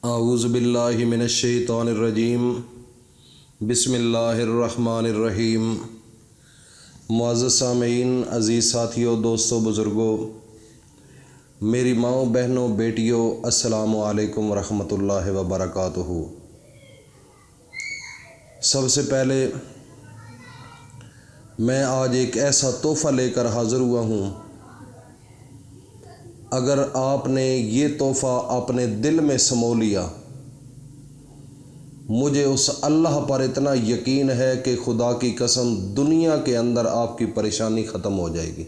اعوذ باللہ من الشیطان الرجیم بسم اللہ الرحمن الرحیم۔ معزز سامعین، عزیز ساتھیوں، دوستوں، بزرگوں، میری ماؤں، بہنوں، بیٹیوں، السلام علیکم ورحمۃ اللہ وبرکاتہ۔ سب سے پہلے میں آج ایک ایسا تحفہ لے کر حاضر ہوا ہوں۔ اگر آپ نے یہ تحفہ اپنے دل میں سمو لیا، مجھے اس اللہ پر اتنا یقین ہے کہ خدا کی قسم دنیا کے اندر آپ کی پریشانی ختم ہو جائے گی،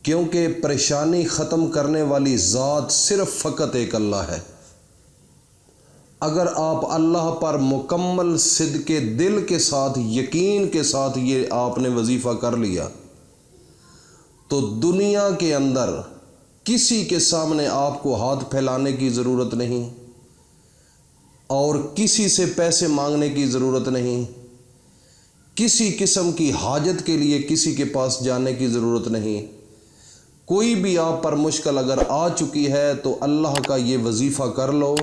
کیونکہ پریشانی ختم کرنے والی ذات صرف فقط ایک اللہ ہے۔ اگر آپ اللہ پر مکمل صدق دل کے ساتھ، یقین کے ساتھ یہ آپ نے وظیفہ کر لیا، تو دنیا کے اندر کسی کے سامنے آپ کو ہاتھ پھیلانے کی ضرورت نہیں، اور کسی سے پیسے مانگنے کی ضرورت نہیں، کسی قسم کی حاجت کے لیے کسی کے پاس جانے کی ضرورت نہیں۔ کوئی بھی آپ پر مشکل اگر آ چکی ہے تو اللہ کا یہ وظیفہ کر لو،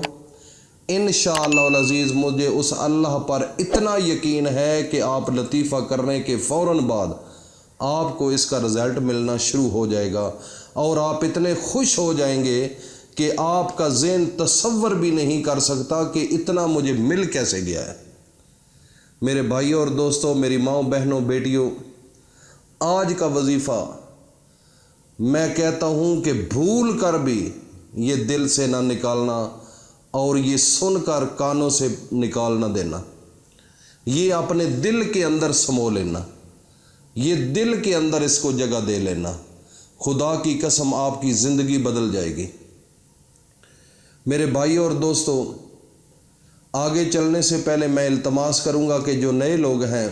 انشاءاللہ العزیز مجھے اس اللہ پر اتنا یقین ہے کہ آپ لطیفہ کرنے کے فوراً بعد آپ کو اس کا رزلٹ ملنا شروع ہو جائے گا، اور آپ اتنے خوش ہو جائیں گے کہ آپ کا ذہن تصور بھی نہیں کر سکتا کہ اتنا مجھے مل کیسے گیا ہے۔ میرے بھائیوں اور دوستوں، میری ماؤں، بہنوں، بیٹیوں، آج کا وظیفہ میں کہتا ہوں کہ بھول کر بھی یہ دل سے نہ نکالنا، اور یہ سن کر کانوں سے نکال نہ دینا، یہ اپنے دل کے اندر سمو لینا، یہ دل کے اندر اس کو جگہ دے لینا۔ خدا کی قسم آپ کی زندگی بدل جائے گی۔ میرے بھائیوں اور دوستوں، آگے چلنے سے پہلے میں التماس کروں گا کہ جو نئے لوگ ہیں،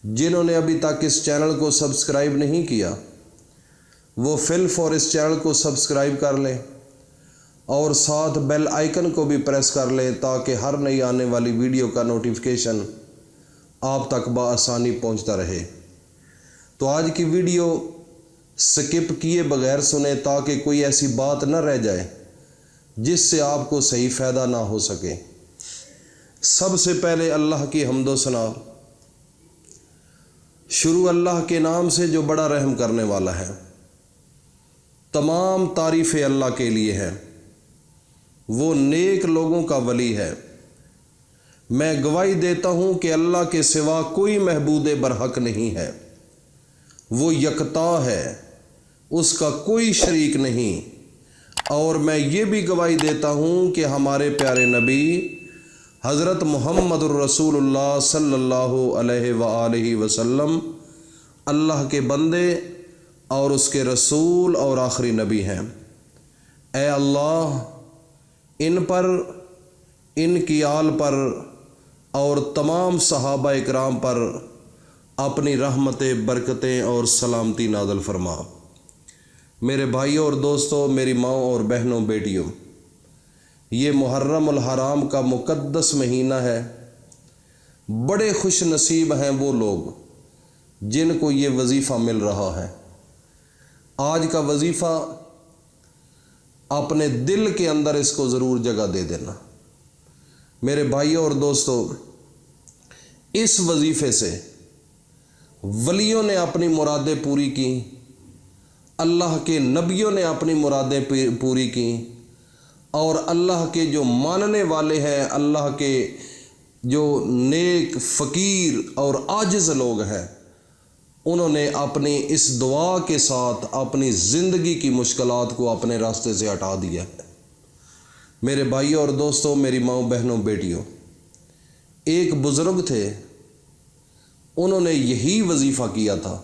جنہوں نے ابھی تک اس چینل کو سبسکرائب نہیں کیا، وہ فی الفور اس چینل کو سبسکرائب کر لیں، اور ساتھ بیل آئیکن کو بھی پریس کر لیں تاکہ ہر نئی آنے والی ویڈیو کا نوٹیفیکیشن آپ تک بآسانی پہنچتا رہے۔ تو آج کی ویڈیو سکپ کیے بغیر سنیں تاکہ کوئی ایسی بات نہ رہ جائے جس سے آپ کو صحیح فائدہ نہ ہو سکے۔ سب سے پہلے اللہ کی حمد و ثنا، شروع اللہ کے نام سے جو بڑا رحم کرنے والا ہے۔ تمام تعریفیں اللہ کے لیے ہیں، وہ نیک لوگوں کا ولی ہے۔ میں گواہی دیتا ہوں کہ اللہ کے سوا کوئی معبود برحق نہیں ہے، وہ یکتا ہے، اس کا کوئی شریک نہیں۔ اور میں یہ بھی گواہی دیتا ہوں کہ ہمارے پیارے نبی حضرت محمد الرسول اللہ صلی اللہ علیہ وآلہ وسلم اللہ کے بندے اور اس کے رسول اور آخری نبی ہیں۔ اے اللہ، ان پر، ان کی آل پر اور تمام صحابہ اکرام پر اپنی رحمتیں، برکتیں اور سلامتی نازل فرما۔ میرے بھائیوں اور دوستوں، میری ماؤں اور بہنوں، بیٹیوں، یہ محرم الحرام کا مقدس مہینہ ہے۔ بڑے خوش نصیب ہیں وہ لوگ جن کو یہ وظیفہ مل رہا ہے۔ آج کا وظیفہ اپنے دل کے اندر اس کو ضرور جگہ دے دینا۔ میرے بھائیوں اور دوستوں، اس وظیفے سے ولیوں نے اپنی مرادیں پوری کی، اللہ کے نبیوں نے اپنی مرادیں پوری کی، اور اللہ کے جو ماننے والے ہیں، اللہ کے جو نیک، فقیر اور عاجز لوگ ہیں، انہوں نے اپنی اس دعا کے ساتھ اپنی زندگی کی مشکلات کو اپنے راستے سے ہٹا دیا ہے۔ میرے بھائیوں اور دوستوں، میری ماؤں، بہنوں، بیٹیوں، ایک بزرگ تھے، انہوں نے یہی وظیفہ کیا تھا،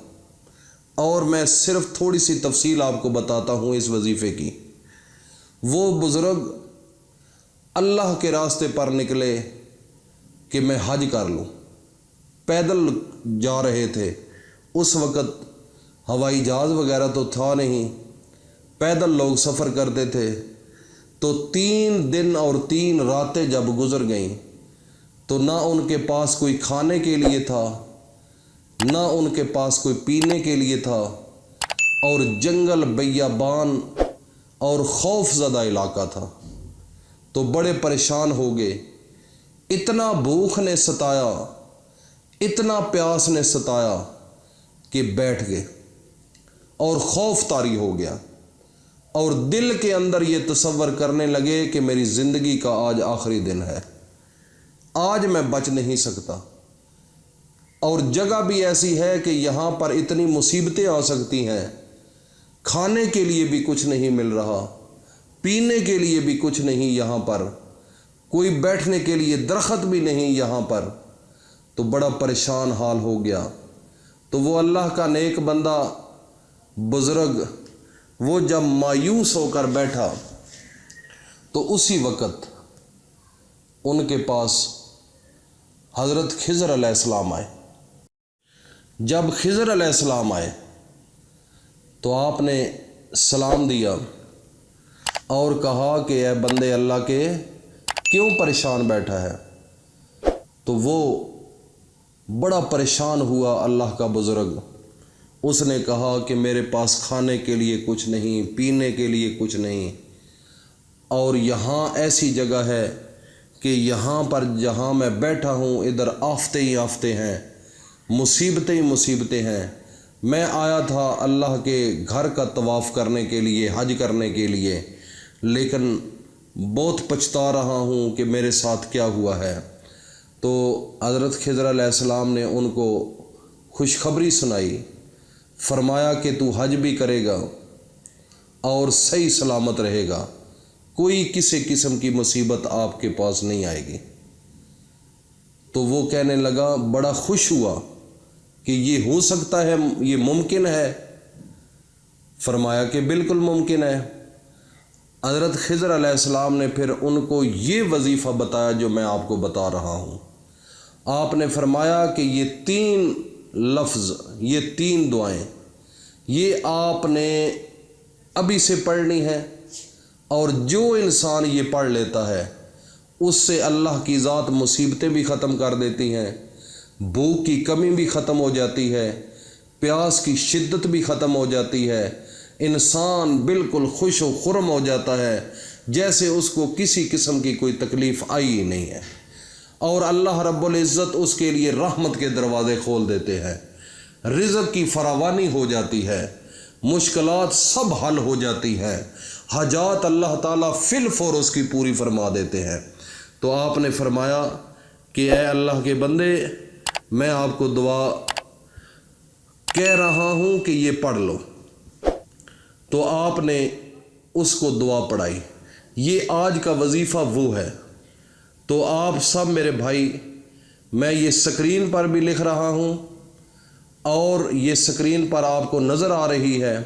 اور میں صرف تھوڑی سی تفصیل آپ کو بتاتا ہوں اس وظیفے کی۔ وہ بزرگ اللہ کے راستے پر نکلے کہ میں حج کر لوں، پیدل جا رہے تھے۔ اس وقت ہوائی جہاز وغیرہ تو تھا نہیں، پیدل لوگ سفر کرتے تھے۔ تو 3 دن اور 3 راتیں جب گزر گئیں تو نہ ان کے پاس کوئی کھانے کے لیے تھا، نہ ان کے پاس کوئی پینے کے لیے تھا، اور جنگل، بیابان اور خوف زدہ علاقہ تھا، تو بڑے پریشان ہو گئے۔ اتنا بھوک نے ستایا، اتنا پیاس نے ستایا کہ بیٹھ گئے اور خوف طاری ہو گیا، اور دل کے اندر یہ تصور کرنے لگے کہ میری زندگی کا آج آخری دن ہے، آج میں بچ نہیں سکتا، اور جگہ بھی ایسی ہے کہ یہاں پر اتنی مصیبتیں آ سکتی ہیں، کھانے کے لیے بھی کچھ نہیں مل رہا، پینے کے لیے بھی کچھ نہیں، یہاں پر کوئی بیٹھنے کے لیے درخت بھی نہیں یہاں پر، تو بڑا پریشان حال ہو گیا۔ تو وہ اللہ کا نیک بندہ بزرگ وہ جب مایوس ہو کر بیٹھا تو اسی وقت ان کے پاس حضرت خضر علیہ السلام آئے۔ جب خضر علیہ السلام آئے تو آپ نے سلام دیا اور کہا کہ اے بندے اللہ کے، کیوں پریشان بیٹھا ہے؟ تو وہ بڑا پریشان ہوا اللہ کا بزرگ، اس نے کہا کہ میرے پاس کھانے کے لیے کچھ نہیں، پینے کے لیے کچھ نہیں، اور یہاں ایسی جگہ ہے کہ یہاں پر جہاں میں بیٹھا ہوں ادھر آفتے ہی آفتے ہیں، مصیبتیں ہی مصیبتیں ہیں۔ میں آیا تھا اللہ کے گھر کا طواف کرنے کے لیے، حج کرنے کے لیے، لیکن بہت پچھتا رہا ہوں کہ میرے ساتھ کیا ہوا ہے۔ تو حضرت خضر علیہ السلام نے ان کو خوشخبری سنائی، فرمایا کہ تو حج بھی کرے گا اور صحیح سلامت رہے گا، کوئی کسی قسم کی مصیبت آپ کے پاس نہیں آئے گی۔ تو وہ کہنے لگا، بڑا خوش ہوا کہ یہ ہو سکتا ہے، یہ ممکن ہے؟ فرمایا کہ بالکل ممکن ہے۔ حضرت خضر علیہ السلام نے پھر ان کو یہ وظیفہ بتایا جو میں آپ کو بتا رہا ہوں۔ آپ نے فرمایا کہ یہ 3 لفظ، یہ 3 دعائیں، یہ آپ نے ابھی سے پڑھنی ہے، اور جو انسان یہ پڑھ لیتا ہے اس سے اللہ کی ذات مصیبتیں بھی ختم کر دیتی ہیں، بھوک کی کمی بھی ختم ہو جاتی ہے، پیاس کی شدت بھی ختم ہو جاتی ہے، انسان بالکل خوش و خرم ہو جاتا ہے جیسے اس کو کسی قسم کی کوئی تکلیف آئی ہی نہیں ہے، اور اللہ رب العزت اس کے لیے رحمت کے دروازے کھول دیتے ہیں، رزق کی فراوانی ہو جاتی ہے، مشکلات سب حل ہو جاتی ہیں، حاجات اللہ تعالیٰ فی الفور اس کی پوری فرما دیتے ہیں۔ تو آپ نے فرمایا کہ اے اللہ کے بندے، میں آپ کو دعا کہہ رہا ہوں کہ یہ پڑھ لو۔ تو آپ نے اس کو دعا پڑھائی۔ یہ آج کا وظیفہ وہ ہے۔ تو آپ سب میرے بھائی، میں یہ سکرین پر بھی لکھ رہا ہوں اور یہ سکرین پر آپ کو نظر آ رہی ہے،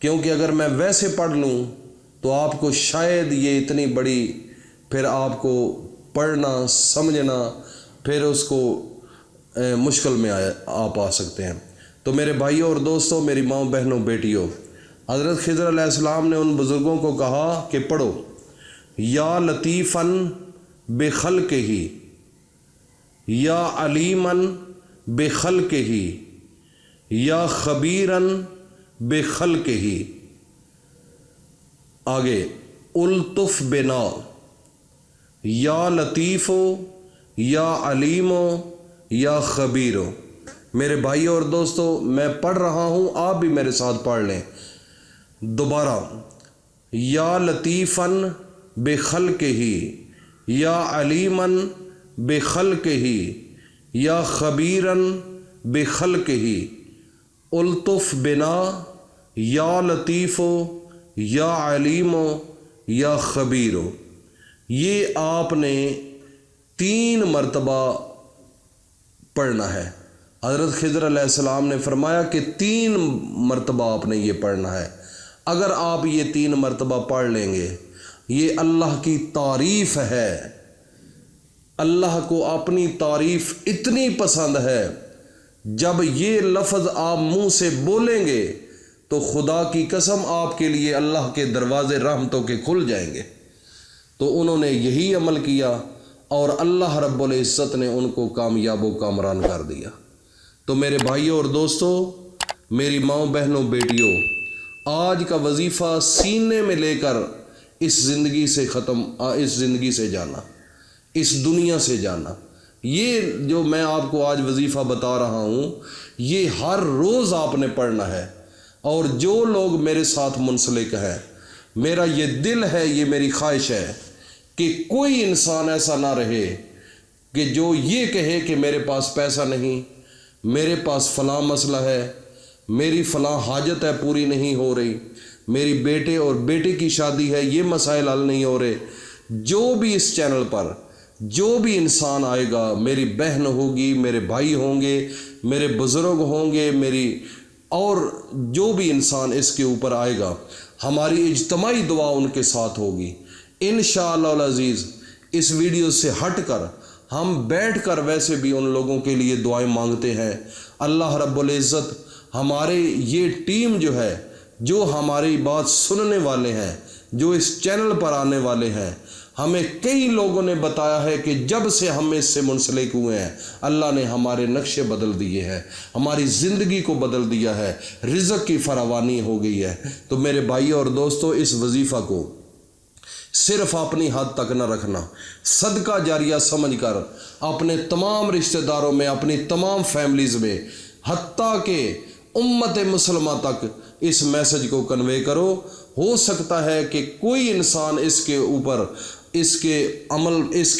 کیونکہ اگر میں ویسے پڑھ لوں تو آپ کو شاید یہ اتنی بڑی، پھر آپ کو پڑھنا سمجھنا پھر اس کو مشکل میں آپ آ سکتے ہیں۔ تو میرے بھائیوں اور دوستوں، میری ماں بہنوں بیٹیوں، حضرت خضر علیہ السلام نے ان بزرگوں کو کہا کہ پڑھو، یا لطیفاً بخلقہ، یا علیماً بخلقہ، یا خبیراً بخلقہ۔ آگے، الطف بنا، یا لطیفو، یا علیمو، یا خبیرو۔ میرے بھائیوں اور دوستوں، میں پڑھ رہا ہوں، آپ بھی میرے ساتھ پڑھ لیں دوبارہ۔ یا لطیفاً بخلقہ، یا علیماً بخلقہ، یا خبیراً بخلقہ، الطف بنا، یا لطیفو، یا علیمو، یا خبیرو۔ یہ آپ نے 3 مرتبہ پڑھنا ہے۔ حضرت خضر علیہ السلام نے فرمایا کہ 3 مرتبہ آپ نے یہ پڑھنا ہے۔ اگر آپ یہ 3 مرتبہ پڑھ لیں گے، یہ اللہ کی تعریف ہے، اللہ کو اپنی تعریف اتنی پسند ہے، جب یہ لفظ آپ منہ سے بولیں گے تو خدا کی قسم آپ کے لیے اللہ کے دروازے رحمتوں کے کھل جائیں گے۔ تو انہوں نے یہی عمل کیا اور اللہ رب العزت نے ان کو کامیاب و کامران کر دیا۔ تو میرے بھائیوں اور دوستوں، میری ماؤں بہنوں بیٹیوں، آج کا وظیفہ سینے میں لے کر اس زندگی سے جانا، اس دنیا سے جانا۔ یہ جو میں آپ کو آج وظیفہ بتا رہا ہوں، یہ ہر روز آپ نے پڑھنا ہے۔ اور جو لوگ میرے ساتھ منسلک ہیں، میرا یہ دل ہے، یہ میری خواہش ہے کہ کوئی انسان ایسا نہ رہے کہ جو یہ کہے کہ میرے پاس پیسہ نہیں، میرے پاس فلاں مسئلہ ہے، میری فلاں حاجت ہے پوری نہیں ہو رہی، میری بیٹے اور بیٹے کی شادی ہے، یہ مسائل حل نہیں ہو رہے۔ جو بھی اس چینل پر جو بھی انسان آئے گا، میری بہن ہوگی، میرے بھائی ہوں گے، میرے بزرگ ہوں گے، اور جو بھی انسان اس کے اوپر آئے گا، ہماری اجتماعی دعا ان کے ساتھ ہوگی انشاءاللہ العزیز۔ اس ویڈیو سے ہٹ کر ہم بیٹھ کر ویسے بھی ان لوگوں کے لیے دعائیں مانگتے ہیں۔ اللہ رب العزت ہمارے یہ ٹیم جو ہے، جو ہماری بات سننے والے ہیں، جو اس چینل پر آنے والے ہیں، ہمیں کئی لوگوں نے بتایا ہے کہ جب سے ہم اس سے منسلک ہوئے ہیں، اللہ نے ہمارے نقشے بدل دیے ہیں، ہماری زندگی کو بدل دیا ہے، رزق کی فراوانی ہو گئی ہے۔ تو میرے بھائی اور دوستو، اس وظیفہ کو صرف اپنی حد تک نہ رکھنا، صدقہ جاریہ سمجھ کر اپنے تمام رشتہ داروں میں، اپنی تمام فیملیز میں، حتیٰ کہ امت مسلمہ تک اس میسج کو کنوے کرو۔ ہو سکتا ہے کہ کوئی انسان اس کے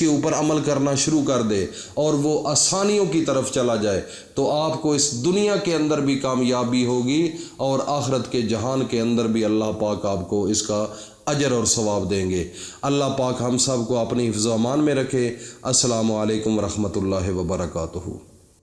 اوپر عمل کرنا شروع کر دے اور وہ آسانیوں کی طرف چلا جائے، تو آپ کو اس دنیا کے اندر بھی کامیابی ہوگی اور آخرت کے جہان کے اندر بھی اللہ پاک آپ کو اس کا اجر اور ثواب دیں گے۔ اللہ پاک ہم سب کو اپنی حفظ و امان میں رکھے۔ السلام علیکم ورحمۃ اللہ وبرکاتہ۔